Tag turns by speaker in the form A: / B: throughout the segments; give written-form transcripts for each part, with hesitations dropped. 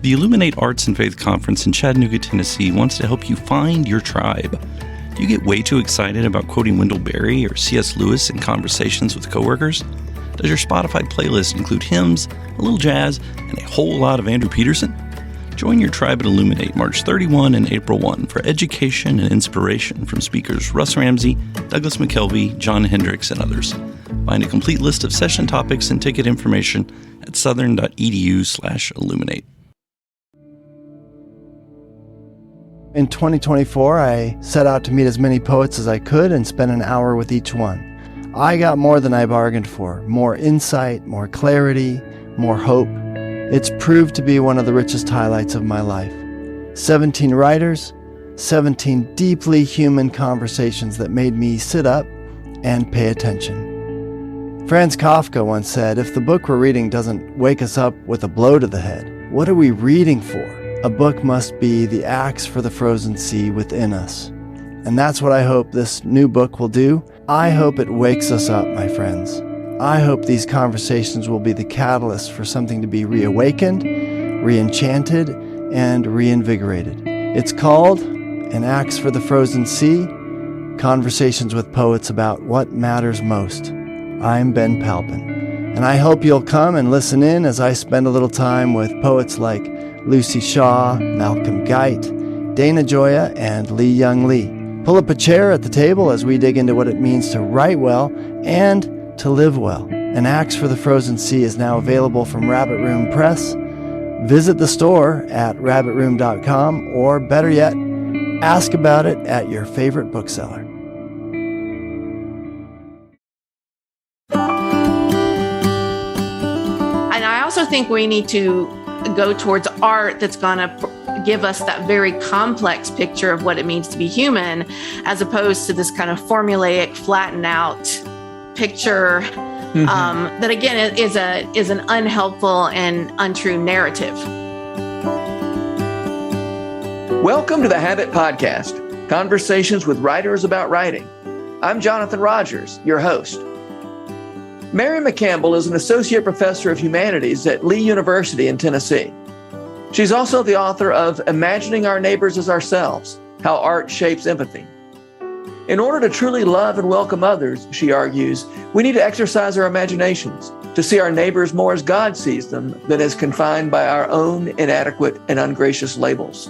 A: The Illuminate Arts and Faith Conference in Chattanooga, Tennessee wants to help you find your tribe. Do you get way too excited about quoting Wendell Berry or C.S. Lewis in conversations with coworkers? Does your Spotify playlist include hymns, a little jazz, and a whole lot of Andrew Peterson? Join your tribe at Illuminate March 31 and April 1 for education and inspiration from speakers Russ Ramsey, Douglas McKelvey, John Hendricks, and others. Find a complete list of session topics and ticket information at southern.edu/illuminate.
B: In 2024, I set out to meet as many poets as I could and spend an hour with each one. I got more than I bargained for, more insight, more clarity, more hope. It's proved to be one of the richest highlights of my life. 17 writers, 17 deeply human conversations that made me sit up and pay attention. Franz Kafka once said, if the book we're reading doesn't wake us up with a blow to the head, what are we reading for? A book must be the axe for the frozen sea within us. And that's what I hope this new book will do. I hope it wakes us up, my friends. I hope these conversations will be the catalyst for something to be reawakened, re-enchanted, and reinvigorated. It's called An Axe for the Frozen Sea, Conversations with Poets About What Matters Most. I'm Ben Palpin, and I hope you'll come and listen in as I spend a little time with poets like Lucy Shaw, Malcolm Guite, Dana Gioia, and Lee Young Lee. Pull up a chair at the table as we dig into what it means to write well and to live well. An Axe for the Frozen Sea is now available from Rabbit Room Press. Visit the store at rabbitroom.com, or better yet, ask about it at your favorite bookseller.
C: And I also think we need to go towards art that's going to give us that very complex picture of what it means to be human, as opposed to this kind of formulaic, flattened out picture that again is an unhelpful and untrue narrative.
D: Welcome to the Habit Podcast, conversations with writers about writing. I'm Jonathan Rogers, your host. Mary McCampbell is an associate professor of humanities at Lee University in Tennessee. She's also the author of Imagining Our Neighbors as Ourselves, How Art Shapes Empathy. In order to truly love and welcome others, she argues, we need to exercise our imaginations to see our neighbors more as God sees them than as confined by our own inadequate and ungracious labels.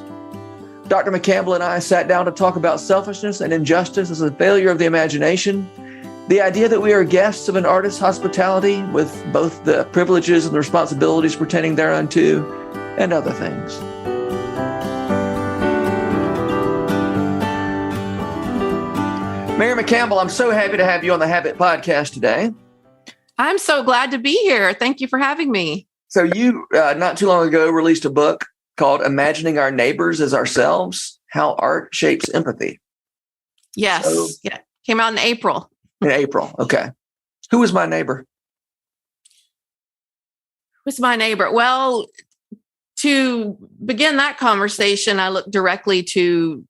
D: Dr. McCampbell and I sat down to talk about selfishness and injustice as a failure of the imagination, the idea that we are guests of an artist's hospitality with both the privileges and the responsibilities pertaining thereunto, and other things. Mary McCampbell, I'm so happy to have you on the Habit Podcast today.
C: I'm so glad to be here. Thank you for having me.
D: So you, not too long ago, released a book called Imagining Our Neighbors as Ourselves, How Art Shapes Empathy.
C: Yes. Yeah. Came out in April.
D: In April. Okay. Who was my neighbor?
C: Who's my neighbor? Well, to begin that conversation, I looked directly to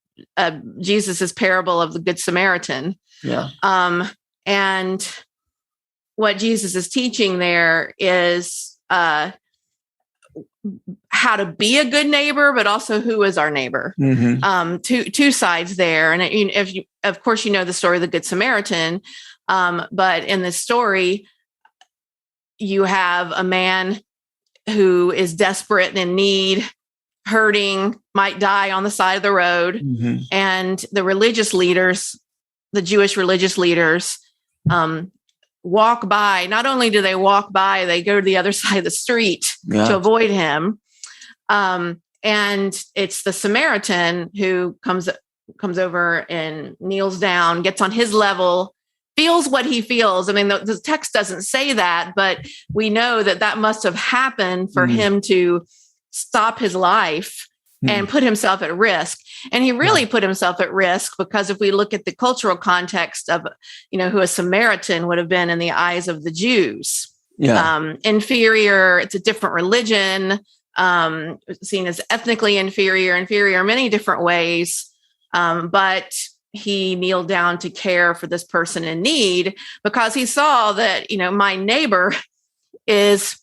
C: Jesus's parable of the Good Samaritan.
D: Yeah.
C: And what Jesus is teaching there is how to be a good neighbor, but also who is our neighbor. Two sides there. And of course, you know the story of the Good Samaritan. But in this story, you have a man who is desperate and in need, hurting, might die on the side of the road. And the religious leaders, the Jewish religious leaders, walk by. Not only do they walk by, they go to the other side of the street to avoid him. And it's the Samaritan who comes over and kneels down, gets on his level, feels what he feels. I mean, the text doesn't say that, but we know that must have happened for him to stop his life and put himself at risk. And he really put himself at risk because if we look at the cultural context of, who a Samaritan would have been in the eyes of the Jews, inferior, it's a different religion, seen as ethnically inferior in many different ways. But he kneeled down to care for this person in need because he saw that, my neighbor is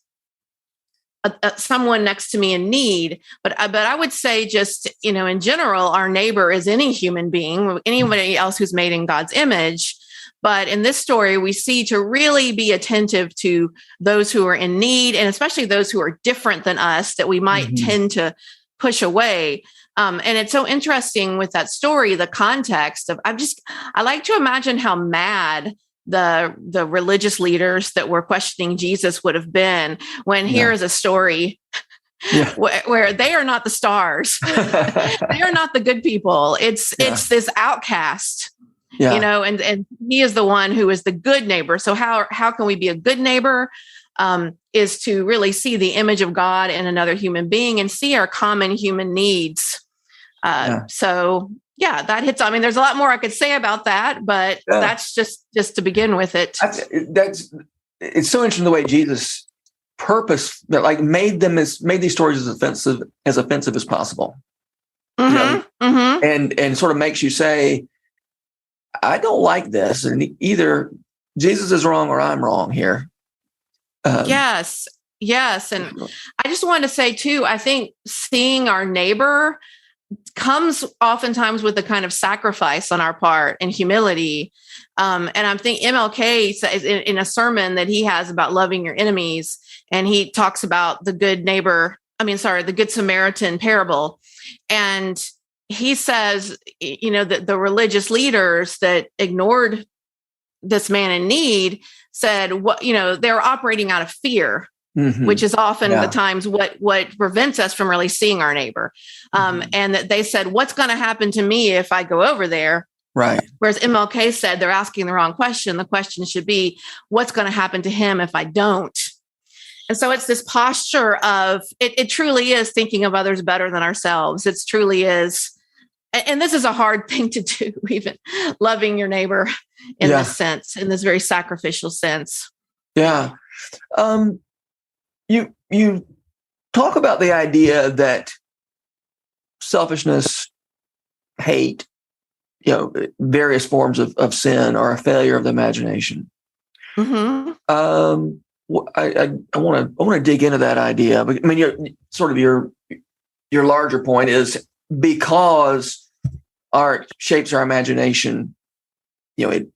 C: someone next to me in need. But I would say just, in general, our neighbor is any human being, anybody else who's made in God's image. But in this story, we see to really be attentive to those who are in need, and especially those who are different than us that we might tend to push away. And it's so interesting with that story, the context of, I like to imagine how mad the religious leaders that were questioning Jesus would have been when here is a story where they are not the stars. They are not the good people. It's this outcast. And he is the one who is the good neighbor. So how can we be a good neighbor? Is to really see the image of God in another human being and see our common human needs. So that hits. I mean, there's a lot more I could say about that, but that's just to begin with it.
D: It's so interesting the way Jesus made these stories as offensive as possible. And sort of makes you say, I don't like this, and either Jesus is wrong or I'm wrong here.
C: Yes. And I just wanted to say too, I think seeing our neighbor comes oftentimes with a kind of sacrifice on our part and humility. And I'm thinking MLK says in a sermon that he has about loving your enemies, and he talks about the Good Samaritan parable. And he says, that the religious leaders that ignored this man in need said, they're operating out of fear, which is often the times what prevents us from really seeing our neighbor. And that they said, what's going to happen to me if I go over there?
D: Right.
C: Whereas MLK said they're asking the wrong question. The question should be, what's going to happen to him if I don't? And so it's this posture of, it truly is thinking of others better than ourselves. It truly is. And this is a hard thing to do, even loving your neighbor in this sense, in this very sacrificial sense.
D: Yeah. You talk about the idea that selfishness, hate, various forms of sin are a failure of the imagination. I want to dig into that idea. I mean, your larger point is because art shapes our imagination, it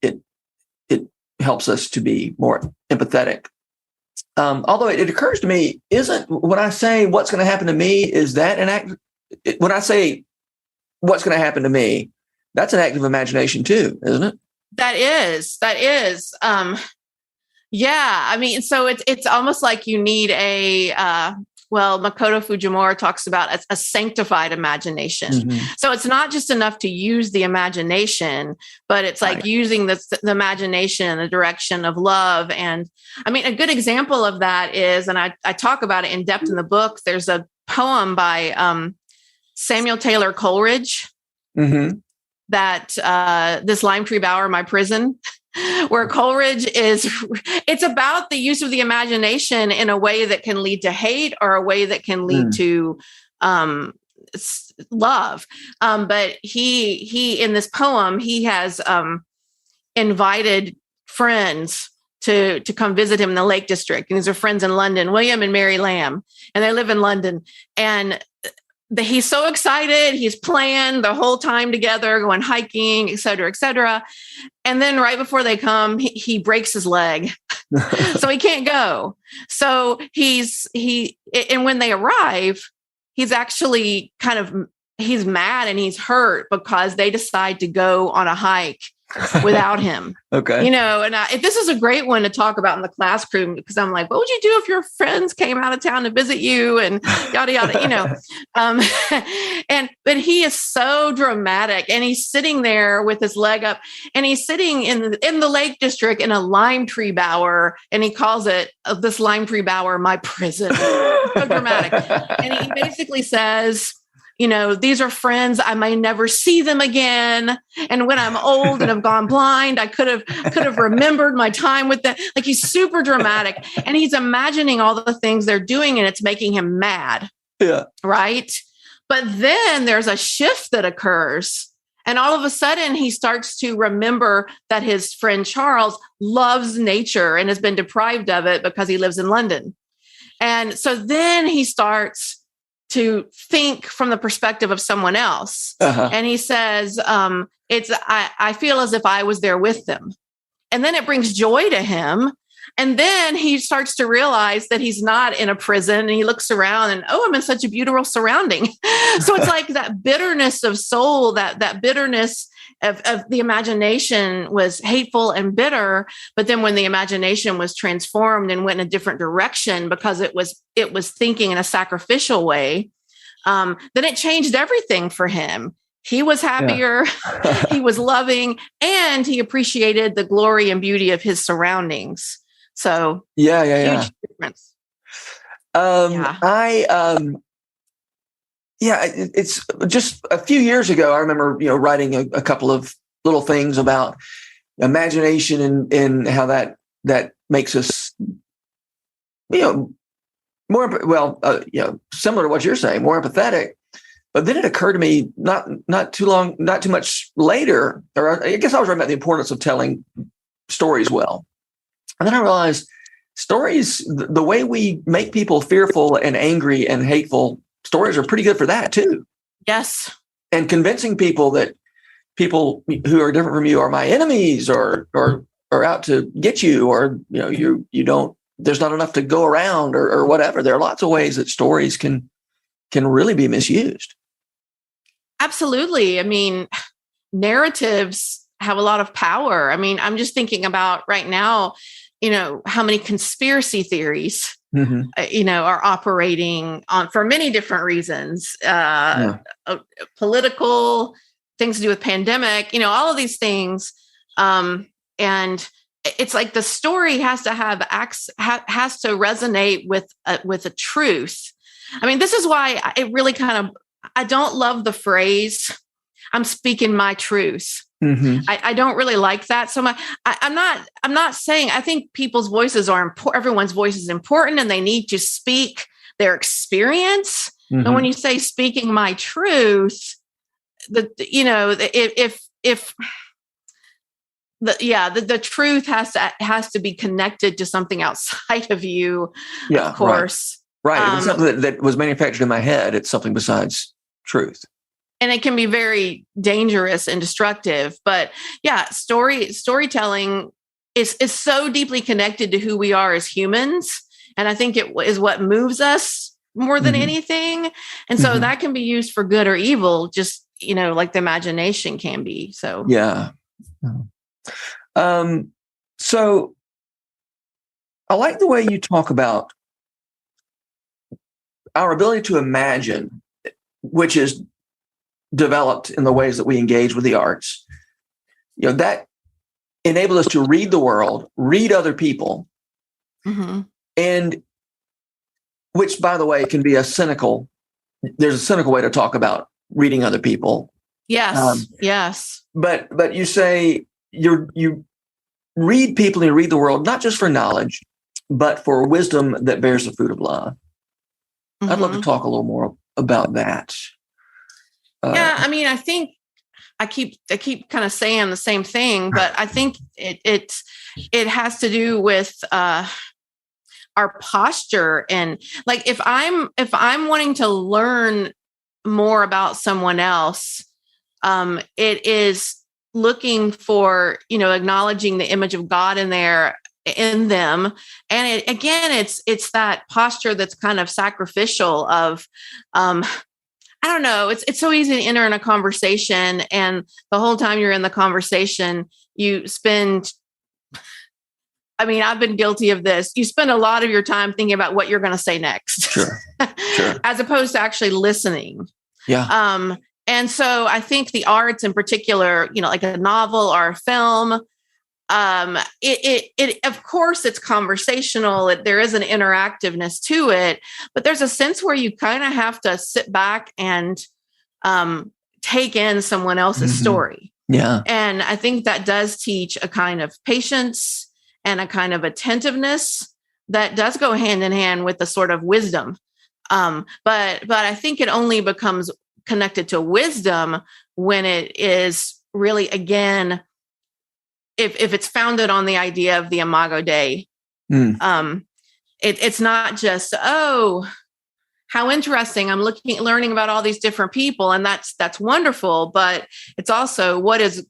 D: helps us to be more empathetic. Although it occurs to me, when I say what's going to happen to me, is that an act? When I say what's going to happen to me, that's an act of imagination too, isn't it?
C: That is. I mean, so it's almost like you need Makoto Fujimura talks about a sanctified imagination. So it's not just enough to use the imagination, but it's like using the imagination in the direction of love. And I mean, a good example of that is, and I talk about it in depth in the book, there's a poem by Samuel Taylor Coleridge that this lime tree bower, my prison, where Coleridge it's about the use of the imagination in a way that can lead to hate or a way that can lead to love. But he in this poem, he has invited friends to come visit him in the Lake District. And these are friends in London, William and Mary Lamb, and they live in London. And he's so excited. He's planned the whole time together, going hiking, et cetera, et cetera. And then right before they come, he breaks his leg. So he can't go. So and when they arrive, he's actually he's mad and he's hurt because they decide to go on a hike without him.
D: Okay.
C: And this is a great one to talk about in the classroom, because I'm like, what would you do if your friends came out of town to visit you and yada, yada, but he is so dramatic, and he's sitting there with his leg up, and he's sitting in the Lake District in a lime tree bower, and he calls it this lime tree bower, my prison. So dramatic. And he basically says, these are friends. I may never see them again. And when I'm old and have gone blind, I could have remembered my time with them. Like, he's super dramatic, and he's imagining all the things they're doing, and it's making him mad.
D: Yeah.
C: Right. But then there's a shift that occurs, and all of a sudden he starts to remember that his friend Charles loves nature and has been deprived of it because he lives in London. And so then he starts to think from the perspective of someone else. And he says, I feel as if I was there with them. And then it brings joy to him. And then he starts to realize that he's not in a prison, and he looks around and, I'm in such a beautiful surrounding. So it's like that bitterness of soul, that bitterness of the imagination was hateful and bitter. But then when the imagination was transformed and went in a different direction because it was thinking in a sacrificial way, then it changed everything for him. He was happier, he was loving, and he appreciated the glory and beauty of his surroundings. So huge difference.
D: It's just a few years ago, I remember, writing a couple of little things about imagination and how that makes us, more, similar to what you're saying, more empathetic. But then it occurred to me not too much later, or I guess I was writing about the importance of telling stories well. And then I realized stories, the way we make people fearful and angry and hateful, stories are pretty good for that too.
C: Yes.
D: And convincing people that people who are different from you are my enemies or out to get you, or, you don't, there's not enough to go around or whatever. There are lots of ways that stories can really be misused.
C: Absolutely. I mean, narratives have a lot of power. I mean, I'm just thinking about right now, how many conspiracy theories, are operating on for many different reasons, political things to do with pandemic, all of these things. And it's like the story has to has to resonate with a truth. I mean, this is why it really I don't love the phrase, I'm speaking my truth. I don't really like that so much. I'm not saying, I think people's voices are important. Everyone's voice is important, and they need to speak their experience. And when you say speaking my truth, the truth has to be connected to something outside of you. Yeah, of course.
D: Right. If it's something that was manufactured in my head, it's something besides truth.
C: And it can be very dangerous and destructive. But storytelling is so deeply connected to who we are as humans. And I think it is what moves us more than anything. And so that can be used for good or evil, just, like the imagination can be. So,
D: yeah. So I like the way you talk about our ability to imagine, which is developed in the ways that we engage with the arts, that enable us to read the world, read other people, and which, by the way, can be there's a cynical way to talk about reading other people.
C: Yes. Yes.
D: But you say you read people and you read the world, not just for knowledge, but for wisdom that bears the fruit of love. I'd love to talk a little more about that.
C: I mean, I think I keep kind of saying the same thing, but I think it has to do with our posture. And like, if I'm wanting to learn more about someone else, it is looking for, acknowledging the image of God in them. And it's that posture that's kind of sacrificial of, I don't know. It's so easy to enter in a conversation, and the whole time you're in the conversation, you spend, I've been guilty of this. You spend a lot of your time thinking about what you're going to say next, sure. As opposed to actually listening.
D: Yeah.
C: And so I think the arts in particular, like a novel or a film, it of course it's conversational. There is an interactiveness to it, but there's a sense where you kind of have to sit back and take in someone else's story.
D: Yeah.
C: And I think that does teach a kind of patience and a kind of attentiveness that does go hand in hand with the sort of wisdom. But I think it only becomes connected to wisdom when it is really, again, if it's founded on the idea of the Imago Dei, it's not just, oh, how interesting. I'm learning about all these different people, and that's wonderful. But it's also what is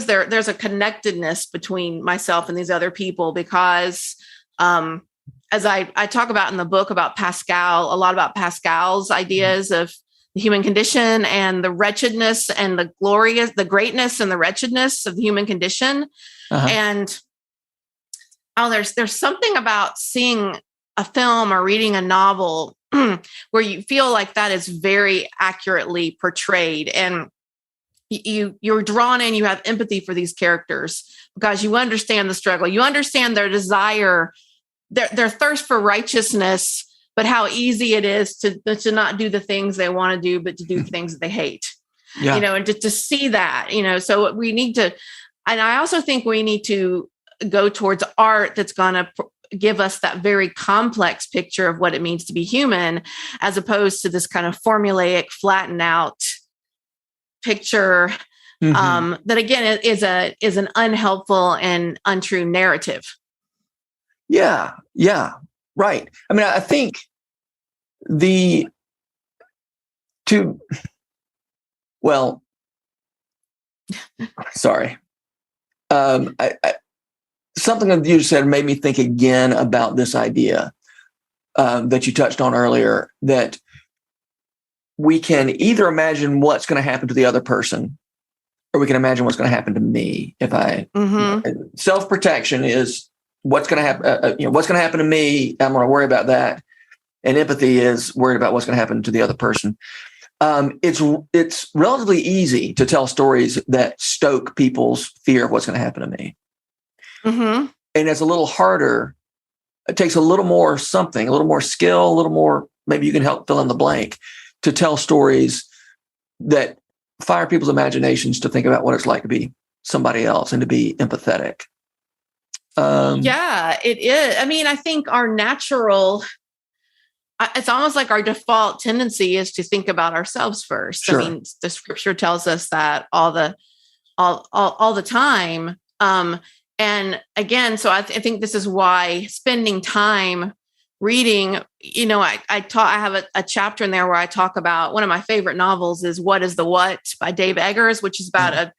C: there? There's a connectedness between myself and these other people, because as I talk about in the book about Pascal, a lot about Pascal's ideas of the human condition and the wretchedness and the greatness and the wretchedness of the human condition. And there's something about seeing a film or reading a novel where you feel like that is very accurately portrayed, and you're drawn in, you have empathy for these characters because you understand the struggle, you understand their desire, their thirst for righteousness, but how easy it is to not do the things they want to do, but to do things that they hate. And to see that, so we need to, and I also think we need to go towards art that's going to give us that very complex picture of what it means to be human, as opposed to this kind of formulaic, flattened out picture that again is an unhelpful and untrue narrative.
D: Yeah, right. I mean, I think sorry. Something that you said made me think again about this idea that you touched on earlier, that we can either imagine what's going to happen to the other person, or we can imagine what's going to happen to me. Self-protection is what's going to happen, what's going to happen to me. I'm going to worry about that. And empathy is worried about what's going to happen to the other person. It's relatively easy to tell stories that stoke people's fear of what's going to happen to me. And it's a little harder. It takes a little more something, a little more skill, a little more, maybe you can help fill in the blank, to tell stories that fire people's imaginations to think about what it's like to be somebody else and to be empathetic.
C: Yeah, it is. I mean, I think our natural, it's almost like our default tendency is to think about ourselves first. Sure. I mean, the scripture tells us that all the time. And again, so I think this is why spending time reading, I have a chapter in there where I talk about one of my favorite novels is What is the What by Dave Eggers, which is about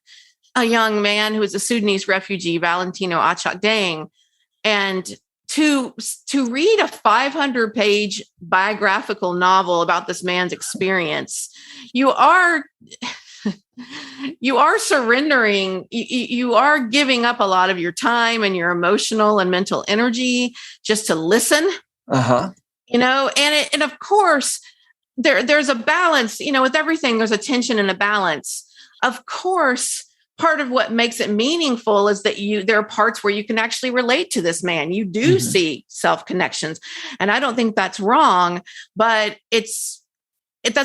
C: a young man who is a Sudanese refugee, Valentino Achak Deng. And to read a 500-page biographical novel about this man's experience, you are surrendering, you are giving up a lot of your time and your emotional and mental energy just to listen, and of course there's a balance, with everything, there's a tension and a balance. Of course, part of what makes it meaningful is that there are parts where you can actually relate to this man. You do see self-connections, and I don't think that's wrong, but this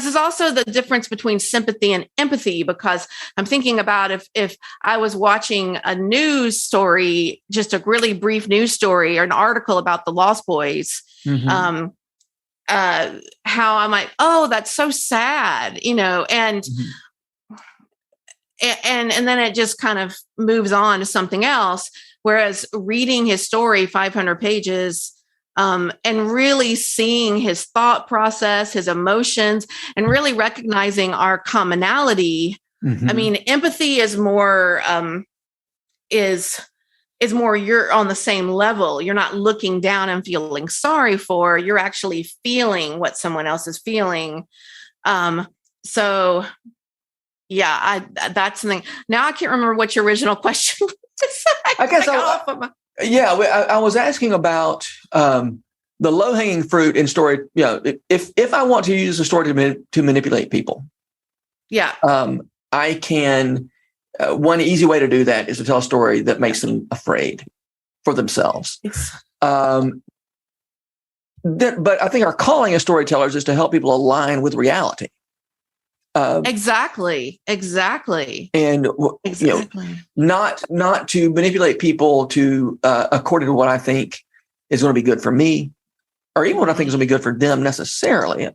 C: is also the difference between sympathy and empathy, because I'm thinking about if I was watching a news story, just a really brief news story or an article about the Lost Boys, how I might, that's so sad, and then it just kind of moves on to something else. Whereas reading his story, 500 pages, and really seeing his thought process, his emotions, and really recognizing our commonality. I mean, empathy is more, you're on the same level. You're not looking down and feeling sorry for, you're actually feeling what someone else is feeling. So yeah, that's something. Now I can't remember what your original question was.
D: I guess I was asking about the low-hanging fruit in story. If I want to use a story to manipulate people, I can. One easy way to do that is to tell a story that makes them afraid for themselves. But I think our calling as storytellers is to help people align with reality.
C: Exactly.
D: And not to manipulate people to according to what I think is going to be good for me, or even what I think is going to be good for them necessarily.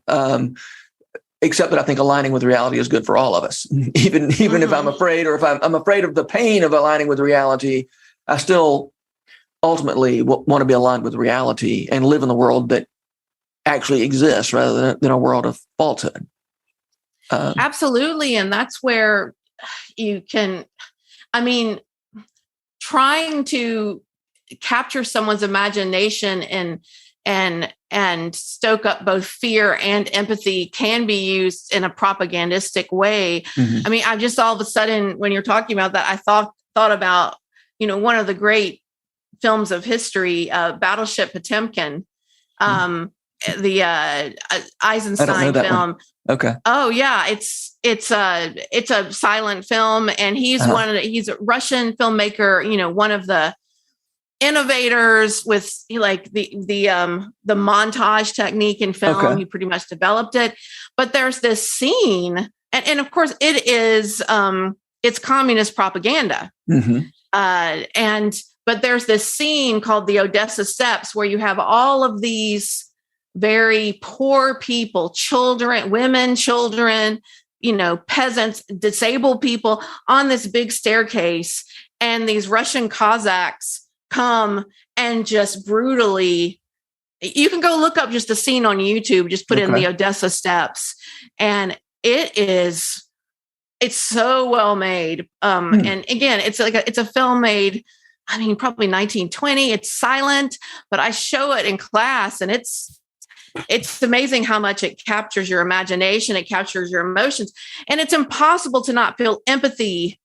D: Except that I think aligning with reality is good for all of us. Even if I'm afraid, or if I'm afraid of the pain of aligning with reality, I still ultimately want to be aligned with reality and live in the world that actually exists rather than a world of falsehood.
C: Absolutely. And that's where you can, trying to capture someone's imagination and stoke up both fear and empathy can be used in a propagandistic way. Mm-hmm. I just all of a sudden, when you're talking about that, I thought about, one of the great films of history, Battleship Potemkin, the Eisenstein film.
D: One. Okay.
C: Oh yeah, it's a silent film, and he's he's a Russian filmmaker. One of the innovators with like the montage technique in film. Okay. He pretty much developed it. But there's this scene, and of course it is it's communist propaganda. Mm-hmm. But there's this scene called the Odessa Steps where you have all of these very poor people, women, children, peasants, disabled people on this big staircase. And these Russian Cossacks come and just brutally, you can go look up just a scene on YouTube, just put in the Odessa Steps. And it's so well made. And again, it's a film made, probably 1920. It's silent, but I show it in class, and it's amazing how much it captures your imagination. It captures your emotions, and it's impossible to not feel empathy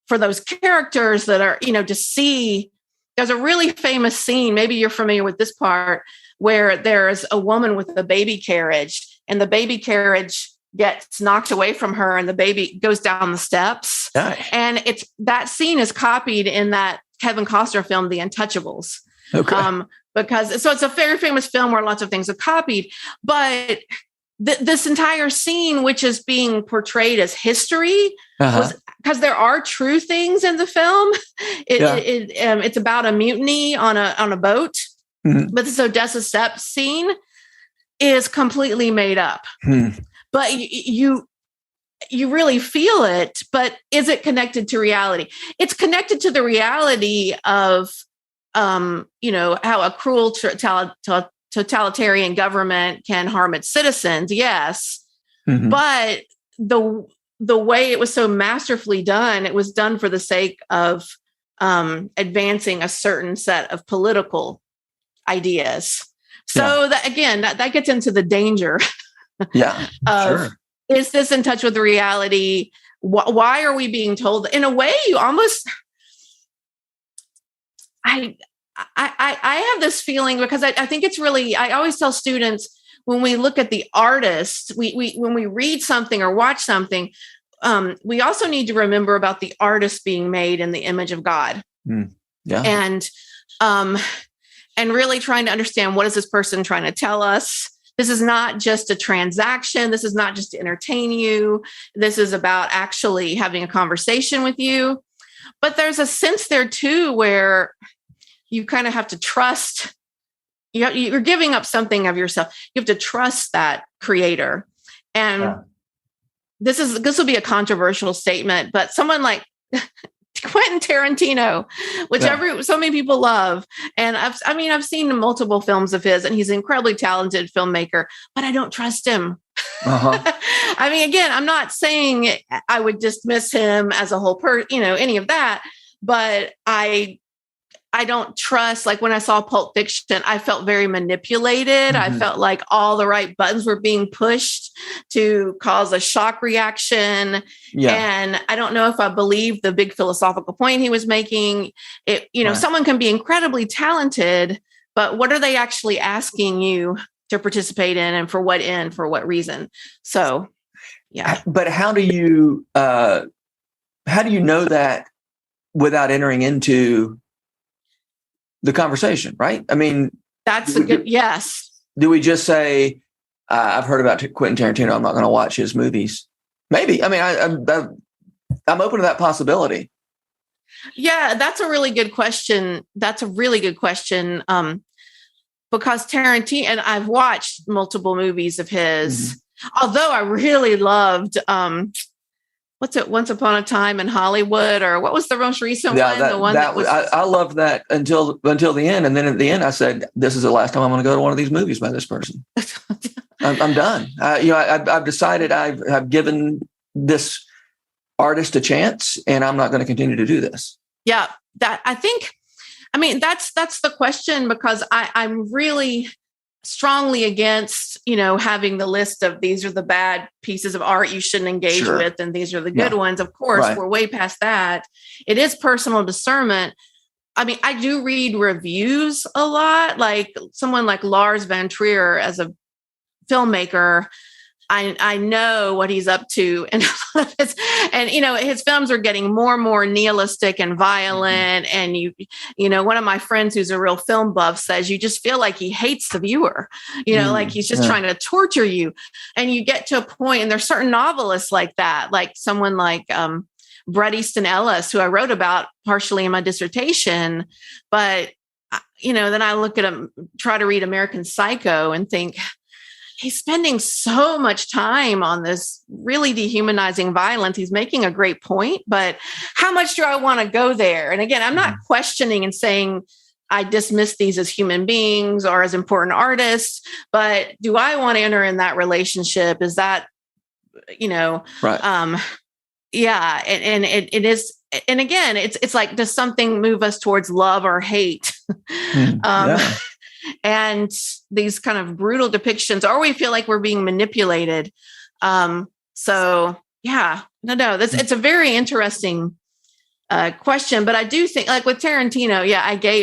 C: for those characters that are, to see. There's a really famous scene. Maybe you're familiar with this part, where there's a woman with a baby carriage, and the baby carriage gets knocked away from her, and the baby goes down the steps. Nice. And that scene is copied in that Kevin Costner film, The Untouchables. Okay. Because it's a very famous film where lots of things are copied, but this entire scene, which is being portrayed as history, was because there are true things in the film. It's about a mutiny on a boat, but this Odessa Steps scene is completely made up. But you really feel it. But is it connected to reality? It's connected to the reality of how a cruel totalitarian government can harm its citizens. Yes. Mm-hmm. But the way it was so masterfully done, it was done for the sake of advancing a certain set of political ideas. So that gets into the danger. Is this in touch with reality? Why are we being told? In a way, you almost... I have this feeling, because I think it's really, I always tell students, when we look at the artist, when we read something or watch something, we also need to remember about the artist being made in the image of God. And really trying to understand, what is this person trying to tell us? This is not just a transaction. This is not just to entertain you. This is about actually having a conversation with you. But there's a sense there too, where you kind of have to trust, you're giving up something of yourself. You have to trust that creator. And this will be a controversial statement, but someone like Quentin Tarantino, which so many people love. And I've seen multiple films of his, and he's an incredibly talented filmmaker, but I don't trust him. Again, I'm not saying I would dismiss him as a whole any of that, but I don't trust, like when I saw Pulp Fiction, I felt very manipulated. I felt like all the right buttons were being pushed to cause a shock reaction. And I don't know if I believe the big philosophical point he was making. Someone can be incredibly talented, but what are they actually asking you to participate in, and for what end, for what reason? So,
D: But how do you know that without entering into the conversation, right?
C: That's a good, yes.
D: Do we just say, I've heard about Quentin Tarantino, I'm not going to watch his movies? Maybe. I'm open to that possibility.
C: Yeah, that's a really good question. Because Tarantino, and I've watched multiple movies of his, although I really loved, was what's it? Once Upon a Time in Hollywood, or what was the most recent one? The one that was.
D: I loved that until the end, and then at the end, I said, "This is the last time I'm going to go to one of these movies by this person. I'm done." I've decided I've given this artist a chance, and I'm not going to continue to do this.
C: Yeah, that's the question, because I'm really strongly against, having the list of these are the bad pieces of art you shouldn't engage with, and these are the good ones. Of course, we're way past that. It is personal discernment. I do read reviews a lot, like someone like Lars von Trier as a filmmaker. I know what he's up to, and his films are getting more and more nihilistic and violent. Mm-hmm. And one of my friends who's a real film buff says you just feel like he hates the viewer, like he's just trying to torture you. And you get to a point, and there's certain novelists like that, like someone like Bret Easton Ellis, who I wrote about partially in my dissertation. But then I look at him, try to read American Psycho, and think, he's spending so much time on this really dehumanizing violence. He's making a great point, but how much do I want to go there? And again, I'm not questioning and saying I dismiss these as human beings or as important artists, but do I want to enter in that relationship? Is that,
D: right.
C: Yeah. And it is. And again, it's like, does something move us towards love or hate? And these kind of brutal depictions, or we feel like we're being manipulated. It's a very interesting question, but I do think, like with Tarantino,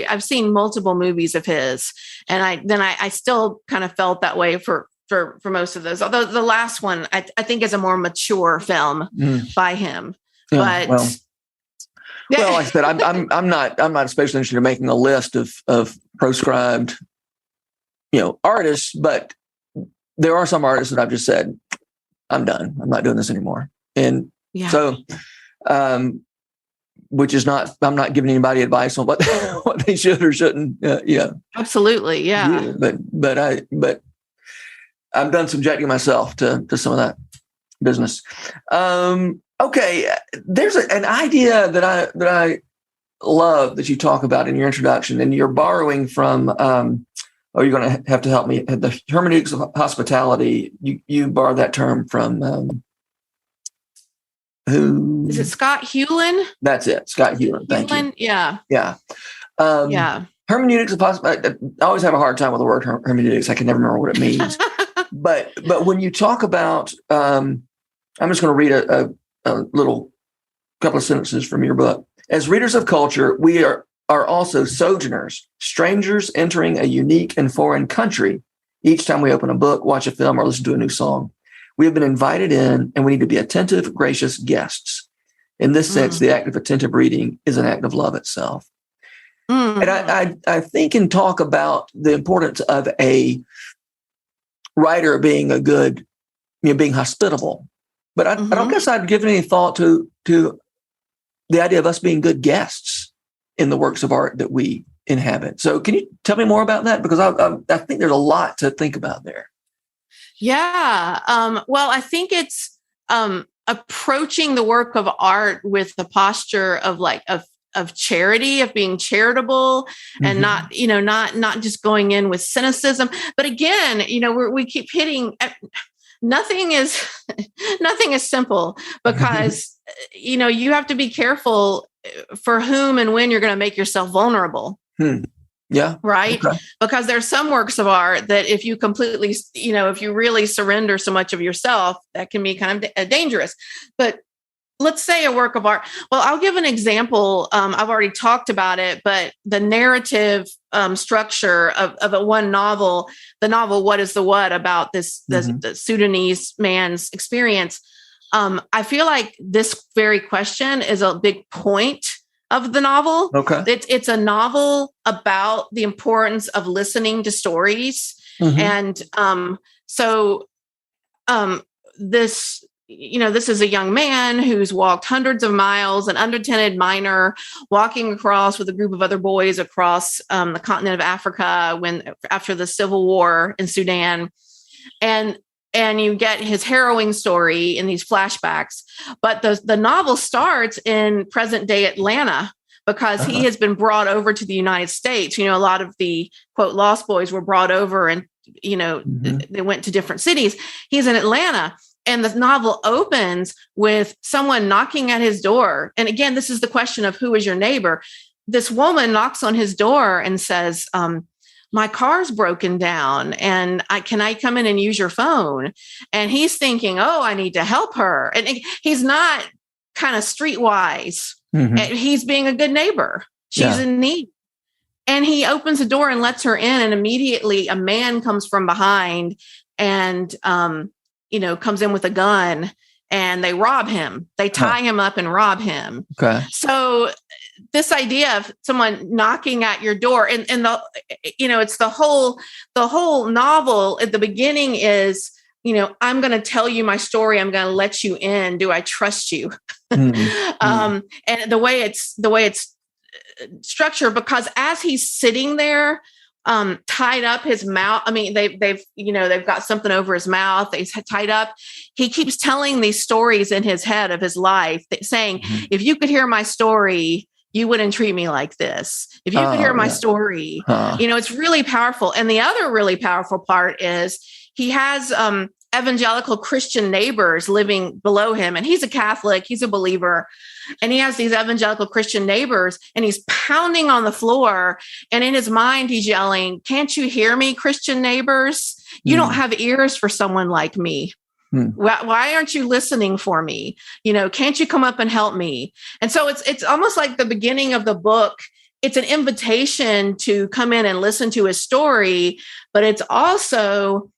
C: I've seen multiple movies of his, and I still kind of felt that way for most of those. Although the last one, I think is a more mature film by him, but.
D: Well, like I said, I'm not especially interested in making a list of proscribed, artists, but there are some artists that I've just said, I'm done. I'm not doing this anymore. And so, which is not, I'm not giving anybody advice on what they should or shouldn't.
C: Absolutely. Yeah.
D: But I've done subjecting myself to some of that business. Okay. There's an idea that I love that you talk about in your introduction, and you're borrowing from, you're going to have to help me. The hermeneutics of hospitality. You borrowed that term from who?
C: Is it Scott Hewlin?
D: That's it, Scott Hewlin. Thank you.
C: Yeah.
D: Hermeneutics of hospitality. I always have a hard time with the word hermeneutics. I can never remember what it means. but when you talk about, I'm just going to read a little couple of sentences from your book. As readers of culture, we are also sojourners, strangers entering a unique and foreign country each time we open a book, watch a film, or listen to a new song. We have been invited in, and we need to be attentive, gracious guests. In this sense, the act of attentive reading is an act of love itself. And I think and talk about the importance of a writer being being hospitable. But I don't guess I'd given any thought to the idea of us being good guests in the works of art that we inhabit. So can you tell me more about that? Because I think there's a lot to think about there.
C: Yeah. Well, I think it's approaching the work of art with the posture of charity, of being charitable, and not just going in with cynicism. But again, we keep hitting. Nothing is simple, because you have to be careful for whom and when you're going to make yourself vulnerable.
D: Yeah.
C: Right. Okay. Because there's some works of art that if you completely, if you really surrender so much of yourself, that can be kind of dangerous. But let's say a work of art. Well, I'll give an example. I've already talked about it, but the narrative structure of a one novel, the novel, What is the What, about the Sudanese man's experience. I feel like this very question is a big point of the novel.
D: Okay.
C: It's a novel about the importance of listening to stories. And this is a young man who's walked hundreds of miles, an unattended miner, walking across with a group of other boys across the continent of Africa after the civil war in Sudan. And and you get his harrowing story in these flashbacks. But the novel starts in present day Atlanta, because he has been brought over to the United States. A lot of the quote lost boys were brought over, and they went to different cities. He's in Atlanta, and the novel opens with someone knocking at his door. And again, this is the question of who is your neighbor. This woman knocks on his door and says, my car's broken down, and can I come in and use your phone? And he's thinking, oh, I need to help her. And he's not kind of streetwise. He's being a good neighbor. She's in need. And he opens the door and lets her in. And immediately a man comes from behind and, comes in with a gun, and they rob him. They tie him up and rob him. Okay. So this idea of someone knocking at your door, and it's the whole novel at the beginning is, I'm going to tell you my story. I'm going to let you in. Do I trust you? And the way it's structured, because as he's sitting there, tied up his mouth. I mean, they've got something over his mouth. He's tied up. He keeps telling these stories in his head of his life, saying, if you could hear my story, you wouldn't treat me like this. If you could hear my story, it's really powerful. And the other really powerful part is he has evangelical Christian neighbors living below him. And he's a Catholic, he's a believer. And he has these evangelical Christian neighbors, and he's pounding on the floor. And in his mind, he's yelling, can't you hear me, Christian neighbors? You don't have ears for someone like me. Why aren't you listening for me? Can't you come up and help me? And so it's almost like the beginning of the book. It's an invitation to come in and listen to his story, but it's also,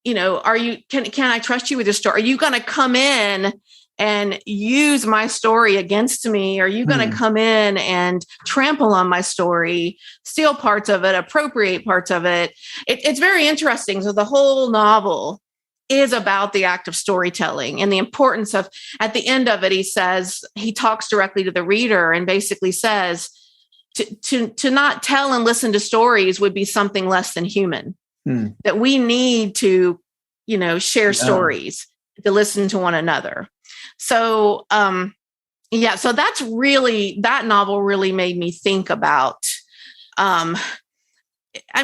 C: can I trust you with your story? Are you going to come in and use my story against me? Are you going to come in and trample on my story, steal parts of it, appropriate parts of it? It's very interesting. So the whole novel is about the act of storytelling and the importance of, at the end of it, he talks directly to the reader and basically says to not tell and listen to stories would be something less than human. That we need to, share stories, to listen to one another. So, so that novel really made me think about, I'm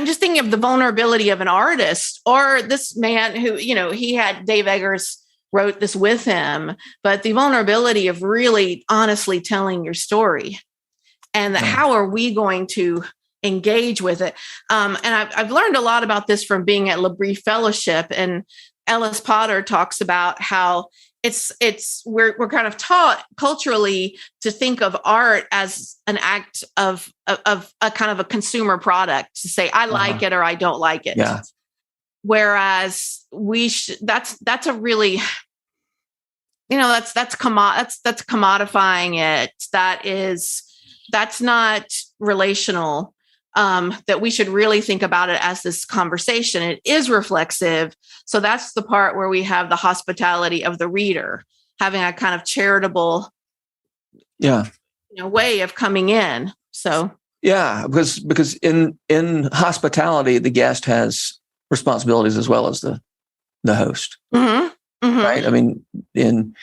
C: just thinking of the vulnerability of an artist, or this man who, Dave Eggers wrote this with him, but the vulnerability of really honestly telling your story, and how are we going to engage with it. And I've learned a lot about this from being at L'Abri Fellowship, and Ellis Potter talks about how we're kind of taught culturally to think of art as an act of a kind of a consumer product, to say, I like it or I don't like it. Yeah. Whereas that's a really, that's commodifying it. That's not relational. That we should really think about it as this conversation. It is reflexive. So that's the part where we have the hospitality of the reader, having a kind of charitable way of coming in. So
D: because in hospitality, the guest has responsibilities as well as the host. Right? I mean, in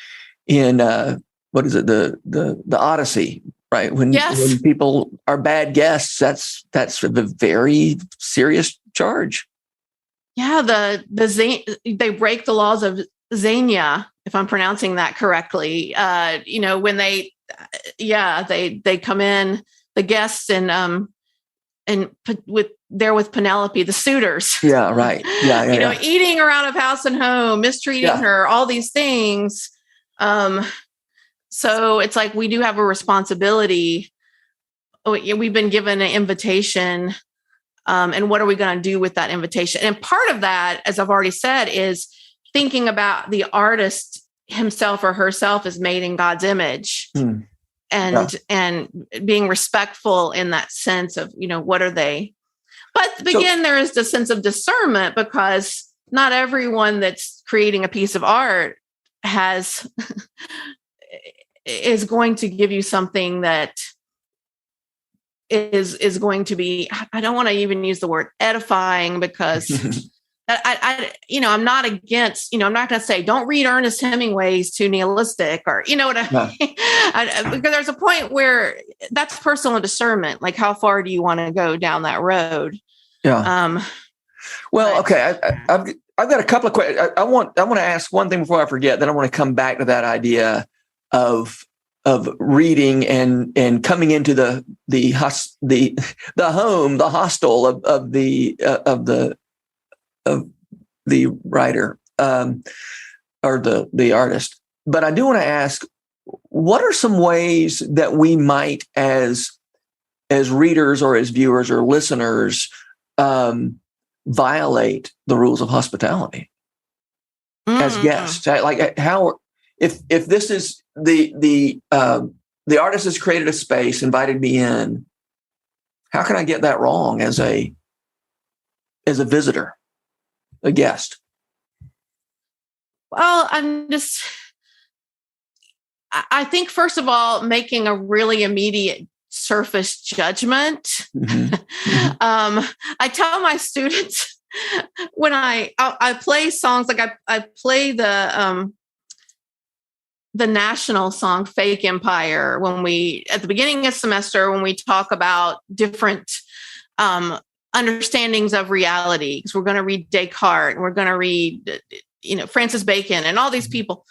D: what is it, the Odyssey, right? When people are bad guests, that's a very serious charge.
C: Yeah, they break the laws of Xenia, if I'm pronouncing that correctly. When they come in, the guests, and with Penelope, the suitors.
D: Yeah, right. Yeah.
C: Eating her out of house and home, mistreating her, all these things. So it's like we do have a responsibility. We've been given an invitation, and what are we going to do with that invitation? And part of that, as I've already said, is thinking about the artist himself or herself as made in God's image, and being respectful in that sense of, what are they? But again, there is the sense of discernment, because not everyone that's creating a piece of art is going to give you something that is going to be, I don't want to even use the word edifying, because I'm not against, I'm not going to say, don't read Ernest Hemingway's Too Nihilistic, or, what I mean? Because there's a point where that's personal discernment. Like, how far do you want to go down that road?
D: Yeah. Well, okay. I've got a couple of questions. I want to ask one thing before I forget. Then I want to come back to that idea of reading and coming into the home, the hostel of the writer or the artist. But I do want to ask, what are some ways that we might, as readers or as viewers or listeners, violate the rules of hospitality as guests? Like, how, if this is the artist has created a space, invited me in, how can I get that wrong as a visitor, a guest?
C: Well, I think, first of all, making a really immediate surface judgment. I tell my students when I play songs, like I play the national song Fake Empire when we, at the beginning of semester, when we talk about different understandings of reality, because we're going to read Descartes and we're going to read, Francis Bacon and all these people.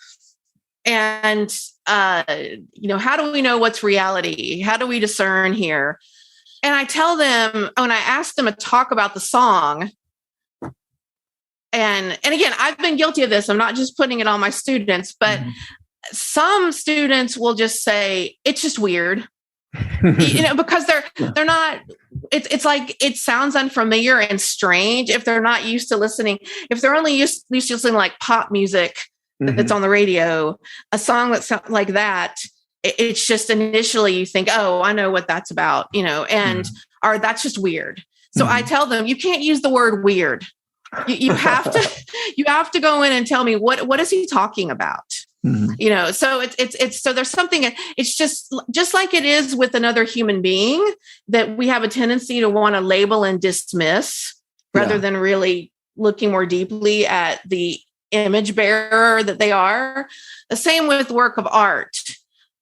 C: And, how do we know what's reality? How do we discern here? And I tell them, when I ask them to talk about the song, and again, I've been guilty of this. I'm not just putting it on my students, but some students will just say, it's just weird, because they're not, it's like, it sounds unfamiliar and strange if they're not used to listening. If they're only used to listening like pop music that's on the radio, a song that sounds like that, it's just initially you think, oh, I know what that's about, or that's just weird. So I tell them, you can't use the word weird. You have to go in and tell me what is he talking about? So it's so there's something, it's just like it is with another human being, that we have a tendency to want to label and dismiss rather than really looking more deeply at the image bearer that they are. The same with work of art.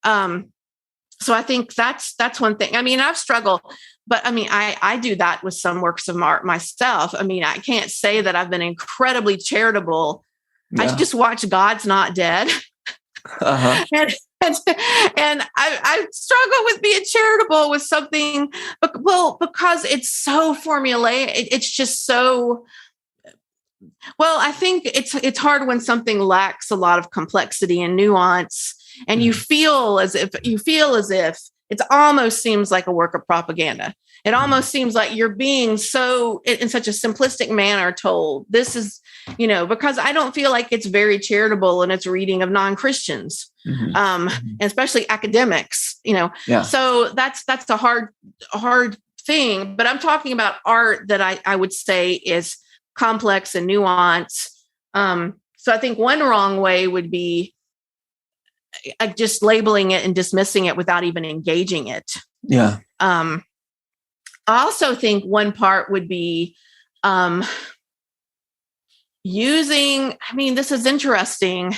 C: So I think that's one thing. I mean, I've struggled, but I mean, I do that with some works of art myself. I mean, I can't say that I've been incredibly charitable. I just watched God's Not Dead. And I struggle with being charitable with something, because it's so formulaic. It's just so, I think it's hard when something lacks a lot of complexity and nuance, and you feel as if it almost seems like a work of propaganda. It almost seems like you're being in such a simplistic manner told this is, because I don't feel like it's very charitable in its reading of non-Christians, and especially academics, So that's a hard thing. But I'm talking about art that I would say is complex and nuanced. So I think one wrong way would be just labeling it and dismissing it without even engaging it.
D: Yeah.
C: I also think one part would be using, this is interesting.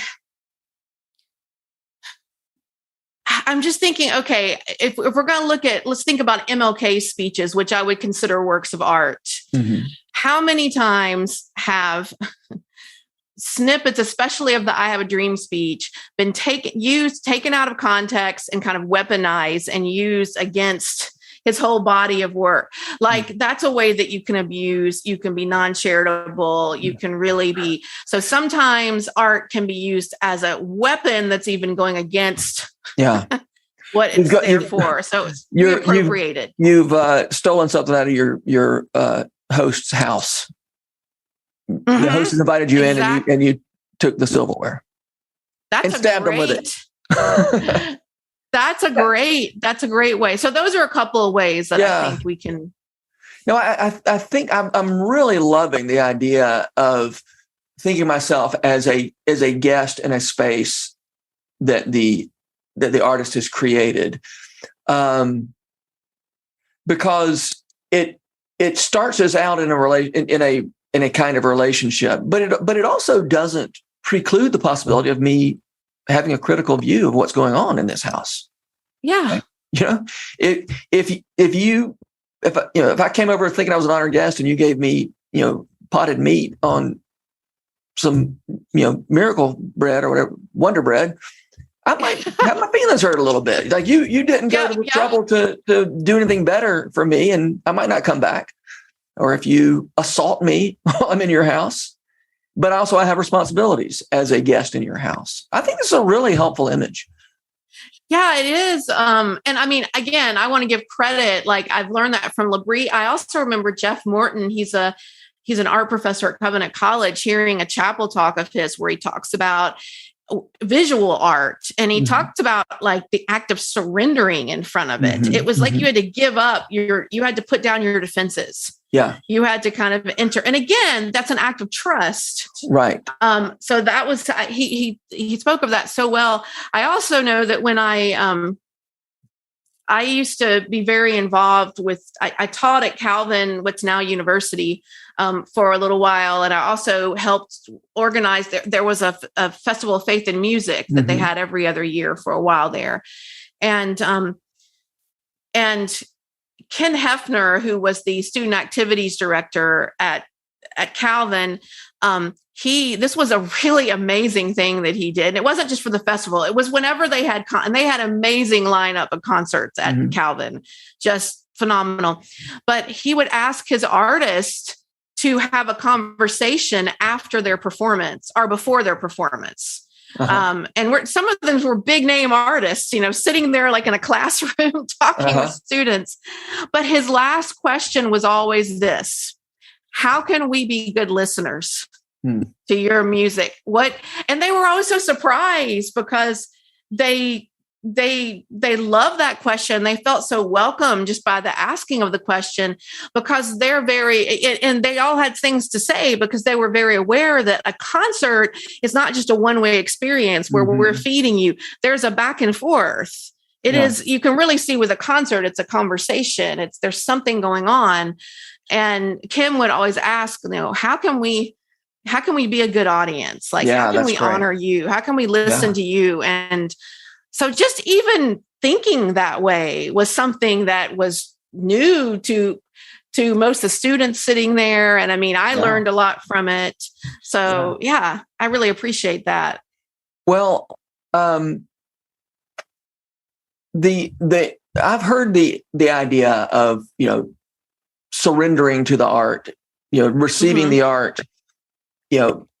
C: I'm just thinking, okay, if we're going to let's think about MLK speeches, which I would consider works of art. How many times have snippets, especially of the I Have a Dream speech, been taken out of context and kind of weaponized and used against his whole body of work? Like, that's a way that you can abuse. You can be non-charitable. You can really be. So sometimes art can be used as a weapon that's even going against what it's there for. So it's appropriated.
D: You've stolen something out of your host's house. The host has invited you in, and you took the silverware. And stabbed him with it. That's a great way. So those are a couple of ways that I think we can. I think I'm really loving the idea of thinking of myself as a guest in a space that the artist has created, because it starts us out in in a kind of relationship, but it also doesn't preclude the possibility of me having a critical view of what's going on in this house.
C: Yeah.
D: You know, if I came over thinking I was an honored guest and you gave me, potted meat on some, miracle bread or whatever, Wonder Bread, I might have my feelings hurt a little bit. Like you didn't go to the trouble to do anything better for me, and I might not come back. Or if you assault me while I'm in your house, but also I have responsibilities as a guest in your house. I think this is a really helpful image.
C: Yeah, it is. And I mean, again, I want to give credit. Like I've learned that from Labrie. I also remember Jeff Morton. He's an art professor at Covenant College, hearing a chapel talk of his where he talks about visual art. And he talked about like the act of surrendering in front of it. It was like you had to give up you had to put down your defenses.
D: Yeah.
C: You had to kind of enter. And again, that's an act of trust.
D: Right.
C: So that was, he spoke of that so well. I also know that when I used to be very involved with, I taught at Calvin, what's now university, for a little while. And I also helped organize, there was a festival of faith and music that they had every other year for a while there. And Ken Hefner, who was the student activities director at Calvin, this was a really amazing thing that he did. And it wasn't just for the festival. It was whenever they had, and they had amazing lineup of concerts at Calvin, just phenomenal. But he would ask his artists to have a conversation after their performance or before their performance. And some of them were big name artists, sitting there like in a classroom talking with students. But his last question was always this: how can we be good listeners to your music? And they were always so surprised because they love that question. They felt so welcome just by the asking of the question, because they're and they all had things to say because they were very aware that a concert is not just a one-way experience where we're feeding you. There's a back and forth. It is, you can really see with a concert, it's a conversation. There's something going on. And Kim would always ask, how can we be a good audience? Like, how can we honor you? How can we listen to you? And so just even thinking that way was something that was new to most of the students sitting there. And I mean, I learned a lot from it. So I really appreciate that. Well,
D: I've heard the idea of, surrendering to the art, receiving the art,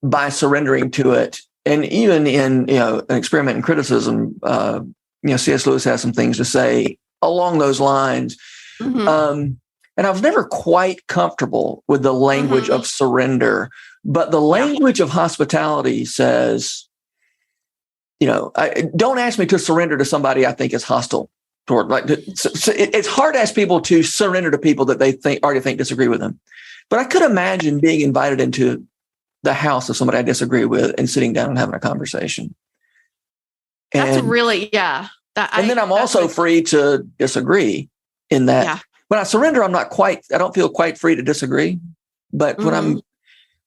D: by surrendering to it. And even in, an experiment in criticism, C.S. Lewis has some things to say along those lines. And I was never quite comfortable with the language of surrender, but the language of hospitality says, don't ask me to surrender to somebody I think is hostile toward. So it's hard to ask people to surrender to people that they already think disagree with them. But I could imagine being invited into the house of somebody I disagree with and sitting down and having a conversation.
C: That's really, and
D: then I'm also free to disagree in that. Yeah. When I surrender, I don't feel quite free to disagree. But when I'm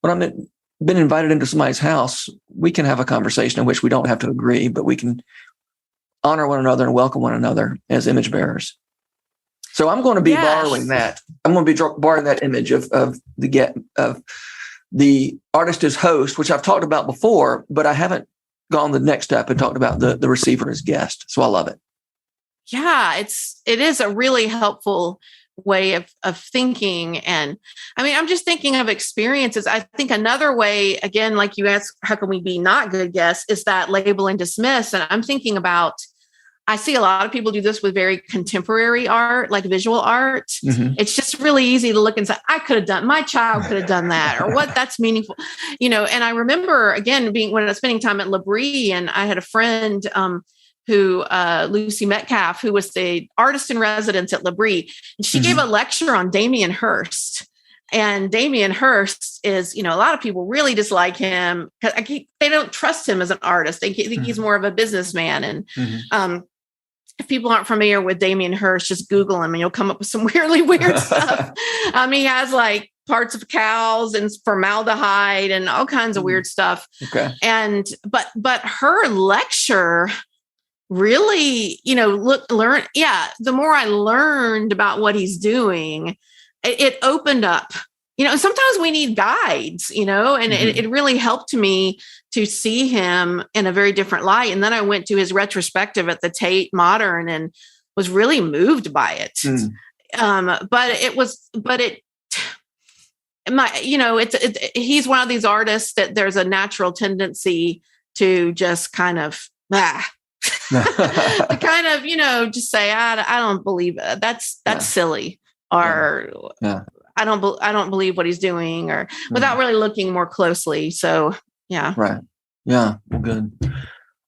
D: been invited into somebody's house, we can have a conversation in which we don't have to agree, but we can honor one another and welcome one another as image bearers. So I'm going to be borrowing that. I'm going to be borrowing that image of the artist as host, which I've talked about before, but I haven't gone the next step and talked about the receiver as guest. So I love it. Yeah,
C: it is a really helpful way of thinking. And I mean, I'm just thinking of experiences. I think another way, again, like you asked, how can we be not good guests, is that label and dismiss. And I'm thinking about, I see a lot of people do this with very contemporary art, like visual art. It's just really easy to look and say, my child could have done that, or what, that's meaningful, And I remember, again, when I was spending time at Labrie, and I had a friend who, Lucy Metcalf, who was the artist in residence at Labrie, and she gave a lecture on Damien Hirst. And Damien Hirst is, a lot of people really dislike him because they don't trust him as an artist. They think he's more of a businessman. And if people aren't familiar with Damien Hirst, just Google him and you'll come up with some weirdly weird stuff. He has like parts of cows and formaldehyde and all kinds of weird stuff.
D: Okay.
C: And, but her lecture really, the more I learned about what he's doing, it opened up, sometimes we need guides, and it really helped me to see him in a very different light. And then I went to his retrospective at the Tate Modern and was really moved by it. He's one of these artists that there's a natural tendency to just kind of, just say, I don't believe it. That's silly. Or I don't believe what he's doing, or without really looking more closely. So, yeah.
D: Right. Yeah. Well, good.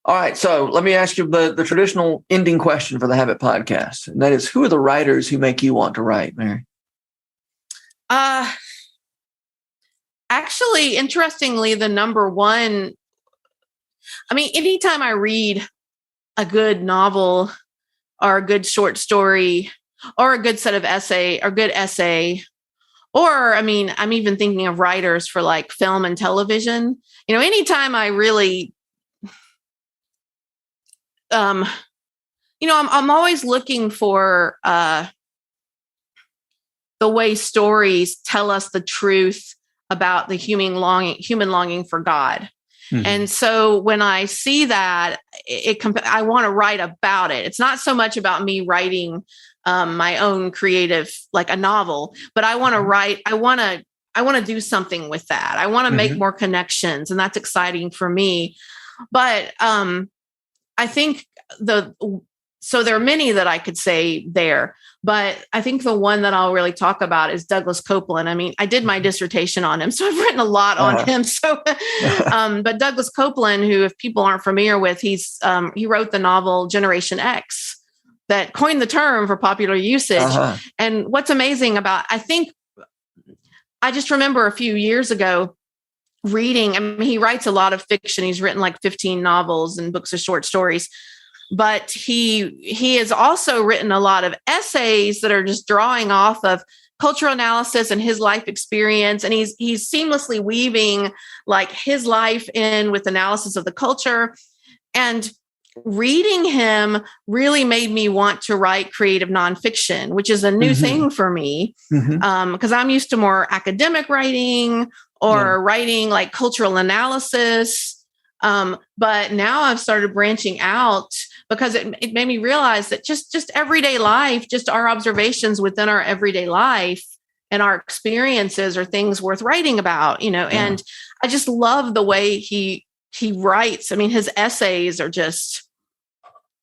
D: All right. So let me ask you the traditional ending question for the Habit podcast. And that is, who are the writers who make you want to write, Mary?
C: Actually, interestingly, the number one, anytime I read a good novel or a good short story or a good set of essay or good essay, or, I'm even thinking of writers for like film and television, anytime I really, I'm always looking for the way stories tell us the truth about the human longing for God. Mm-hmm. And so when I see that, I want to write about it. It's not so much about me writing my own creative, like a novel, but I want to write. I want to do something with that. I want to make more connections, and that's exciting for me. But I think so there are many that I could say there, but I think the one that I'll really talk about is Douglas Copeland. I did my dissertation on him, so I've written a lot on him. So, but Douglas Copeland, who, if people aren't familiar with, he wrote the novel Generation X that coined the term for popular usage. And what's amazing about, I just remember a few years ago reading, he writes a lot of fiction. He's written like 15 novels and books of short stories. But he has also written a lot of essays that are just drawing off of cultural analysis and his life experience. And he's seamlessly weaving like his life in with analysis of the culture. And reading him really made me want to write creative nonfiction, which is a new thing for me, because I'm used to more academic writing or writing like cultural analysis. But now I've started branching out because it made me realize that just everyday life, just our observations within our everyday life and our experiences are things worth writing about, and I just love the way he writes. His essays are just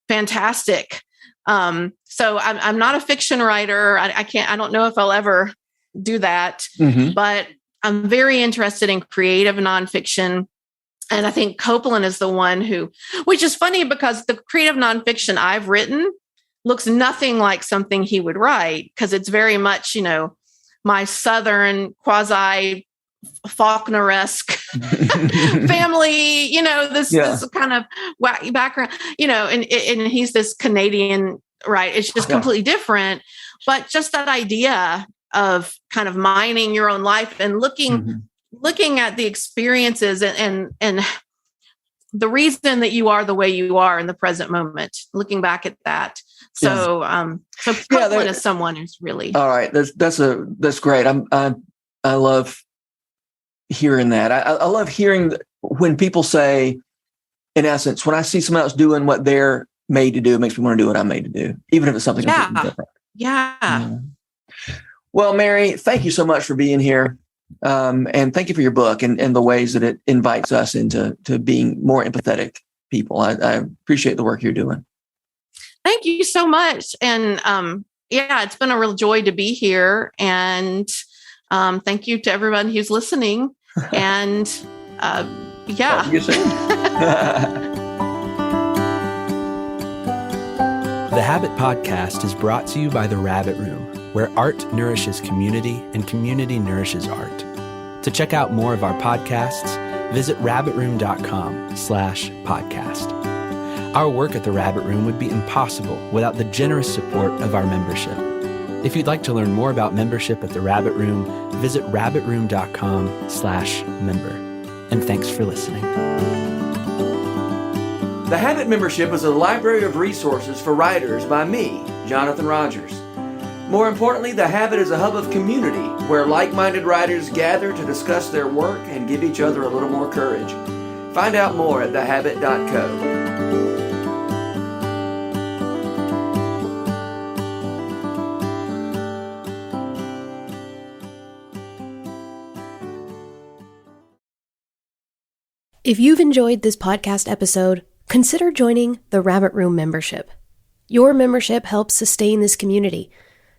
C: fantastic. So I'm not a fiction writer. I don't know if I'll ever do that, but I'm very interested in creative nonfiction. And I think Copeland is the one which is funny because the creative nonfiction I've written looks nothing like something he would write, because it's very much, my Southern quasi Faulkner-esque family, this kind of wacky background, and he's this Canadian, right? It's just completely different. But just that idea of kind of mining your own life and looking at the experiences and the reason that you are the way you are in the present moment, looking back at that. So, Copeland is someone who's really,
D: all right. That's great. I love hearing that. I love hearing when people say, in essence, when I see someone else doing what they're made to do, it makes me want to do what I'm made to do, even if it's something completely different.
C: Yeah.
D: Well, Mary, thank you so much for being here. And thank you for your book and the ways that it invites us into being more empathetic people. I appreciate the work you're doing.
C: Thank you so much. And it's been a real joy to be here. And thank you to everyone who's listening. And
D: Talk to you soon.
E: The Habit Podcast is brought to you by The Rabbit Room, where art nourishes community and community nourishes art. To check out more of our podcasts, visit rabbitroom.com/podcast. Our work at The Rabbit Room would be impossible without the generous support of our membership. If you'd like to learn more about membership at The Rabbit Room, visit rabbitroom.com/member. And thanks for listening.
D: The Habit membership is a library of resources for writers by me, Jonathan Rogers. More importantly, The Habit is a hub of community where like-minded writers gather to discuss their work and give each other a little more courage. Find out more at thehabit.co.
F: If you've enjoyed this podcast episode, consider joining the Rabbit Room membership. Your membership helps sustain this community,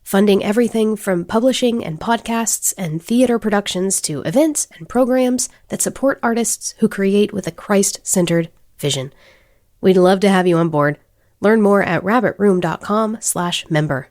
F: funding everything from publishing and podcasts and theater productions to events and programs that support artists who create with a Christ-centered vision. We'd love to have you on board. Learn more at rabbitroom.com/member.